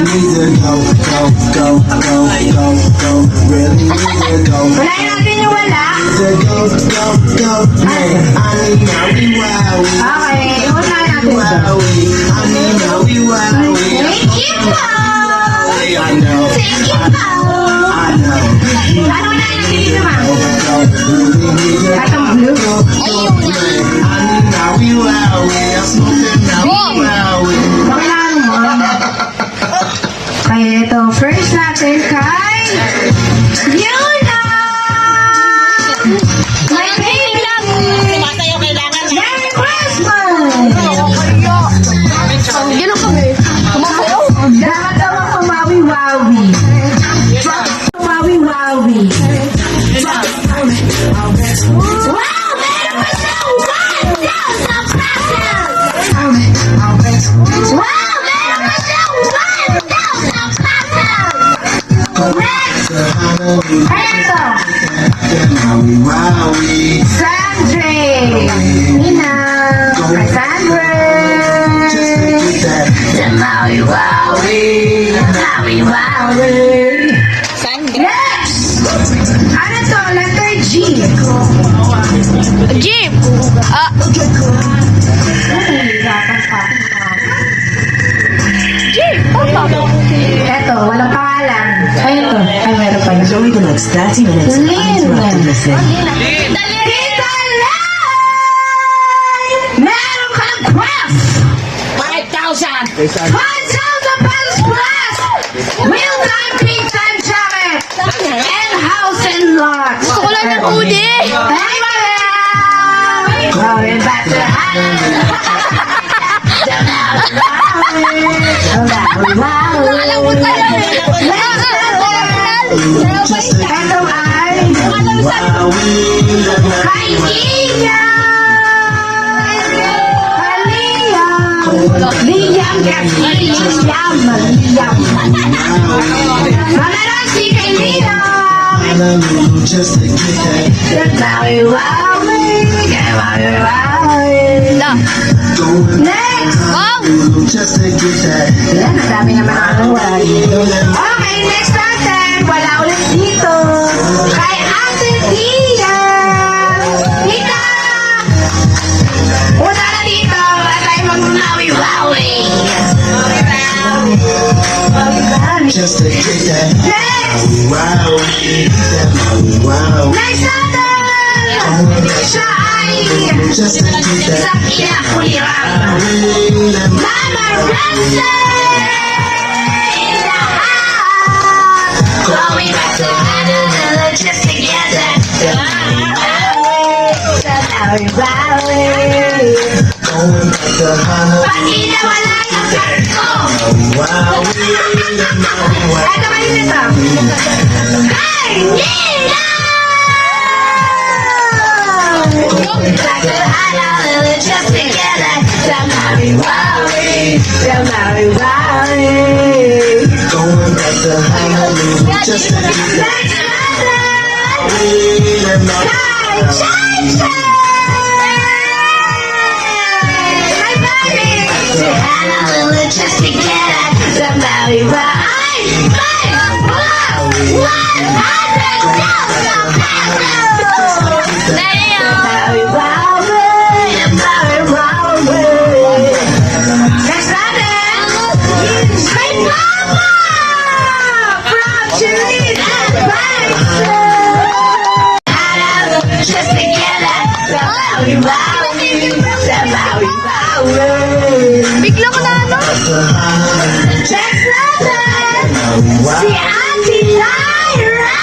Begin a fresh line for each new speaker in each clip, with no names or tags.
need to go, go, go, go, go, go. Really need to go.
Walain natin yung wala.
To go, go, go. Hey, I need Maui Wowie.
Okay, wala natin ito.
Wowie. I need Maui Wowie.
Thank you po!
I know.
Thank you po!
I know.
Ano wala natin dito, ma'am?
Really need to
At ang blue.
go, go. Hey, I need Maui Wowie. I'm smoking Maui Wowie.
Baklaan mo. Kaya ito, first natin kay Yuna! My baby! Merry Christmas!
Gano'n kami. Kumabayo.
Dapat daw ako mawi-wawi. Mawi-wawi. Wow! Meron pa siyang 1,000 pesos! Wow! Meron pa siyang 1,000 pesos! Next! Eto!
Maui Wowie.
Sandre! Nina! Cassandra! The Maui Wowie! Maui Wowie! Next! Ano to? Letter G.
Jeep. Jeep.
Eto, walang pangalan. Ay, ito. Ay, meron pa yun.
Enjoy the next 30 minutes of
Lin.
uninterrupted listening.
Tita Lai! Meron ka ng quest! 5,000 pesos plus! Mealtime pizza and jacket! And house and lot!
Gusto ko lang ng hoodie.
Hey, madam! Going back to
Alam mo tayo.
Ito ay kay Iya! Liyam kasi Liyam. Manarasi kay Liyam!
Just to get that
Maui Wowie! Kay Maui Wowie! Next!
Wow.
just to get that.
Yan, ang dami naman ang wala dito. Okay, next natin. Wala ulit dito. Kay Ate Tia! Tita! Una na dito. At tayo mag-mawi-wawi.
Just to get that.
Next!
Wow, wow.
Next natin! Siya ay
Just to get that.
sa pinakulirang Mama Ramsey in the house. Going back to Honolulu just to get that. Maui Wowie.
Going back to Honolulu.
Pati na wala yung card ko.
Wow,
Ito ba yun ito? Kay Nina! Going back to Honolulu just to get that. The Maui Wowie. The Maui Wowie.
going back to Honolulu. Just to get that.
Next natin! Kay Chacha! My baby! To Honolulu just to get at the Maui Wowie. My 100,000 pesos! Maui Wowie! Maui Wowie! Next natin! Kay Mama! From Cherise Adventure! Just to get at the Maui Wowie. The Maui Wowie.
Bigla ko na ano.
Next natin! Si Ate Lyra!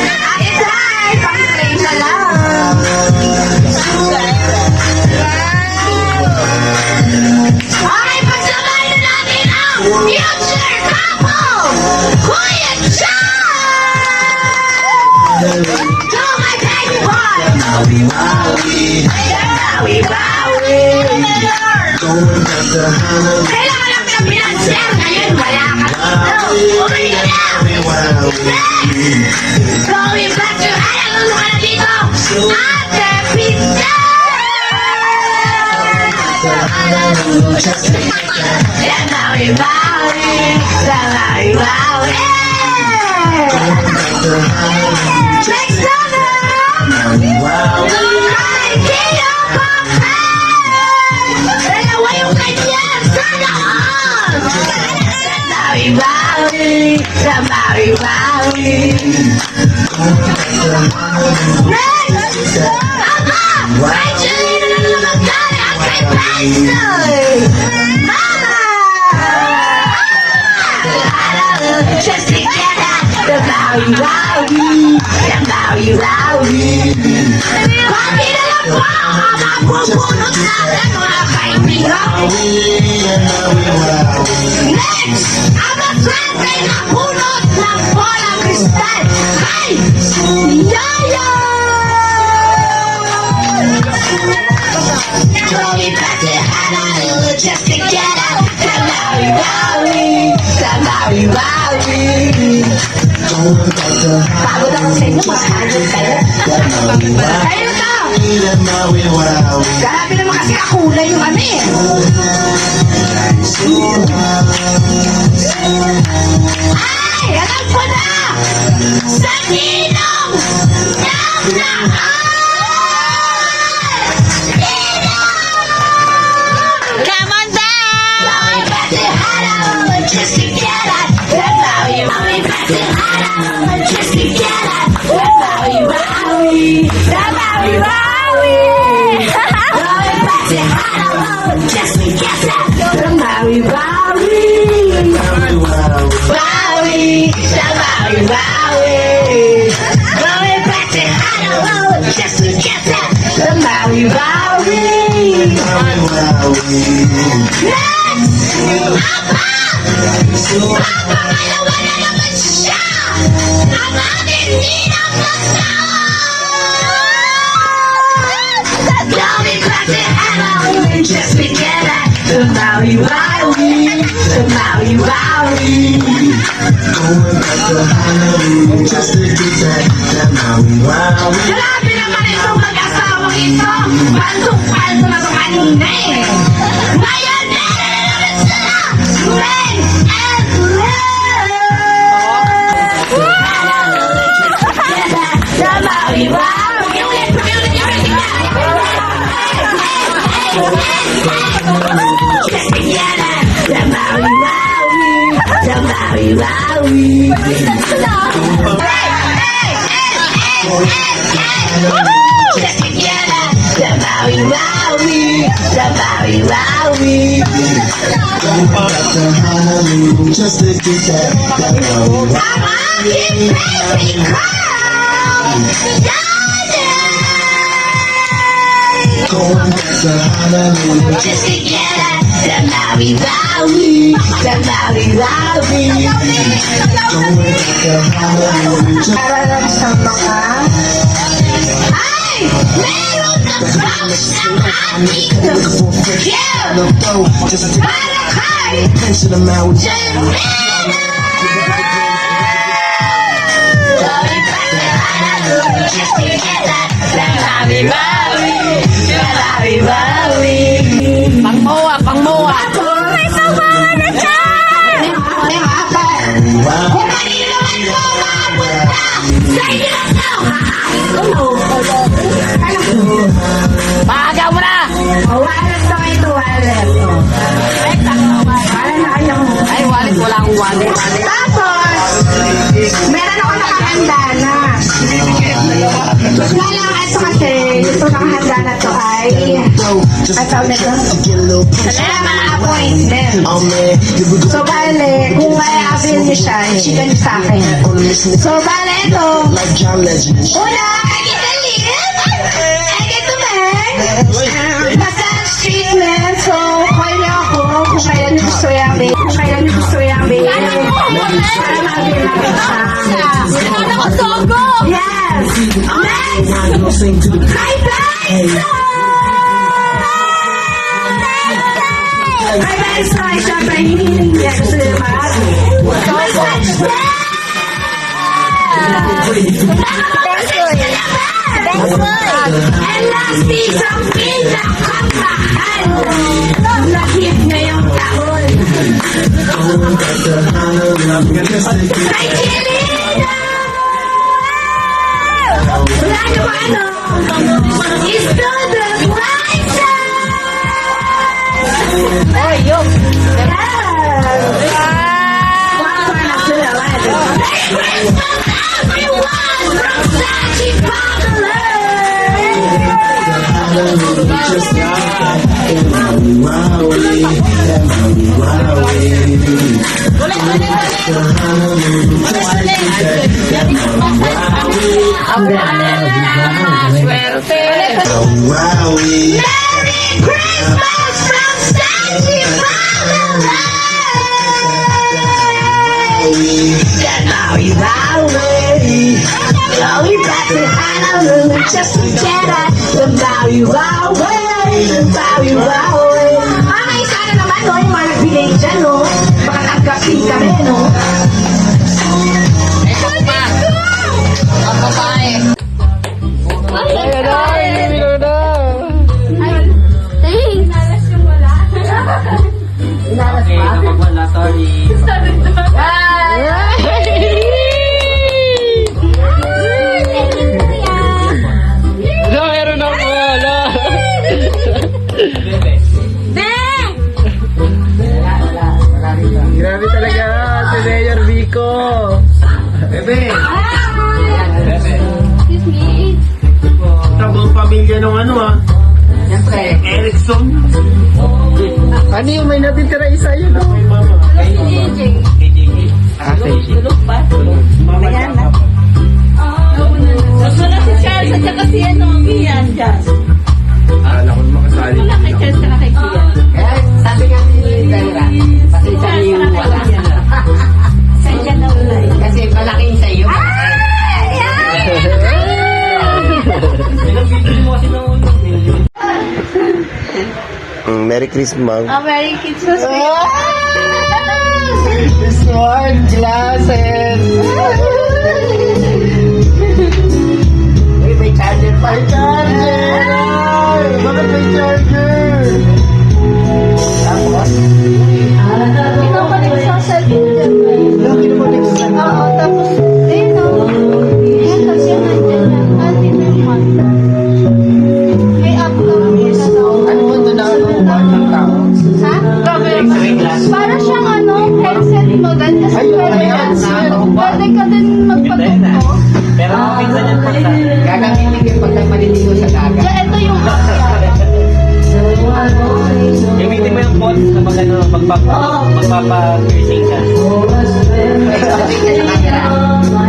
Ate Lyra! Pag-play na lang! Okay, pagsabay na natin ang future couple! Kuya John! To my baby boy!
Maui Wowie.
Maui Wowie!
Going back to Honolulu.
Kailangan lang ng pinansyal ngayon, wala ka dito! Umuwi ka na! Going back to Honolulu ka na dito! Ate Pizza!
just to get that.
Sa Maui Maui, sa Maui Maui. Next summer,
Maui Wowie.
ay kinakapan. Dalawa yung ganyan, sana all. Sa Maui Maui, sa Maui Maui. Next! Mama! Angelina na naman tayo ang kay Pencil! Mama! Just together, the Maui Wowie, the Maui Wowie. Konti na lang po ang mga pupunot natin mga kaibigan.
Maui and Maui Wowie.
Next! Ang matrate na punot ng bola kristal ay Yaya! Going back to Honolulu just to get out the Maui Wowie, the Maui Wowie.
Going back to
Pagod ako sa inyo, mga hagod kayo.
Maui Wowie.
Kayo na!
And Maui Wowie.
Grabe naman kasi kakulay yung ano eh. Ay! Alam ko na! Sa ninong ng
Come on down!
Going back to Honolulu just to get out the Maui Wowie. Back to Honolulu just to get out the Maui Wowie. The Maui Wowie. Going back to Honolulu just to get out the Maui Wowie.
Maui Wowie.
Wowie, the Maui Wowie. Going back to Honolulu just to get out the Maui Wowie.
Maui Wowie.
Next! Papa, malawa na naman siya! Ang aming ninang Going back to Honolulu just to get at the Maui Wowie, the Maui Wowie.
Going back to Honolulu just to get that Maui Wowie.
Grabe naman itong mag-asawang ito! Palto-palto na ito kanina eh! Ngayon, meron na naman sila! Glenn and Honolulu just to get at the Maui Wowie. Ulit! Just to get at the Maui Wowie, the Maui Wowie. Just to get at the Maui Wowie, the Maui Wowie.
Going back to Honolulu just to get that Maui Wowie.
Ang aking baby girl, Daddy.
Going back to Honolulu
Just to get at the Maui Wowie, the Maui Wowie.
Going back to Honolulu just
Para lang sa mga ay! Meron na box ng ating yeah!
to go just to
Para kay
pension the Maui.
Jelena! Going back to Honolulu just to get at the Maui Wowie, the Maui Wowie.
Pangmoa, pangmoa! May sabahan na siya!
Kung kanino man mo mapunta sa inyo to!
Paagaw mo na!
Wallet to ito, wallet. Wallet na kanyang...
Ay, wallet. Wala akong wallet.
Tapos, meron ako nakahanda na. Wala lang ito kasi, ito nakahanda na to ay...
Just
Ang tawag nito?
to get a little push.
Wala mga appointment.
Oh man, here we go.
So, bale, kung i-avail niyo siya, chika niyo sa akin.
On the mission
So, bale, ito.
like John Legend.
Una, I get the live. I get the bag. Massage treatment. So, call niyo ako kung kailan niyo gusto yung baby. Kung kailan niyo gusto yung baby. Para mag-avail siya.
Sogo!
Yes! Next!
Gonna sing to the
My best! My best ay syempre hinihiling niya kasi naman. And last piece ang pinakamahal na gift Wala naman It's to the bright side.
Ay, yung.
Wowie.
Merry Christmas from Sanji Get Maui Wowie. Maui back to Honolulu just to get at the Maui Wowie. The Maui Wowie. Ay, sana naman no, yung mga nagbigay dyan no. Baka nagkapin kami no.
Grabe talaga si Mayor Vico. Bebe. Tabang pamilya ng ano ah. Erickson. Ano yung may natitira isa yun? Ah, KJ.
Wala si Charles at saka si ano, Kian dyan.
Akala ko makasali.
Wala kay Charles at saka kay Kian.
Sabi nga ni Gaira, pati sa iyo wala.
Sa dyan na wala eh.
Kasi malaking sa iyo.
Merry Christmas.
Oh, Merry Christmas.
Smart glasses.
May charger pa.
May charger! Bakit may charger?
Tapos,
Pinapalik sa cellphone dyan.
Lagi naman nagsasabi.
Oo, tapos, ayun o. Yan, tapos yan nandyan yan. Ate na naman. May app ka muna daw.
Ano ba ito na ano? Ng tao?
Ha? Para siyang ano, headset mo din. Kasi
Ayun,
pwede
ayan,
pwede ka din magpatugtog.
pero makita niyan pa sa gagamitin yung pag maliligo sa dagat.
Kaya ito yung app niya.
Gamitin mo yung phone na mag ano, magpapa-piercing ka.
Nakita sa camera.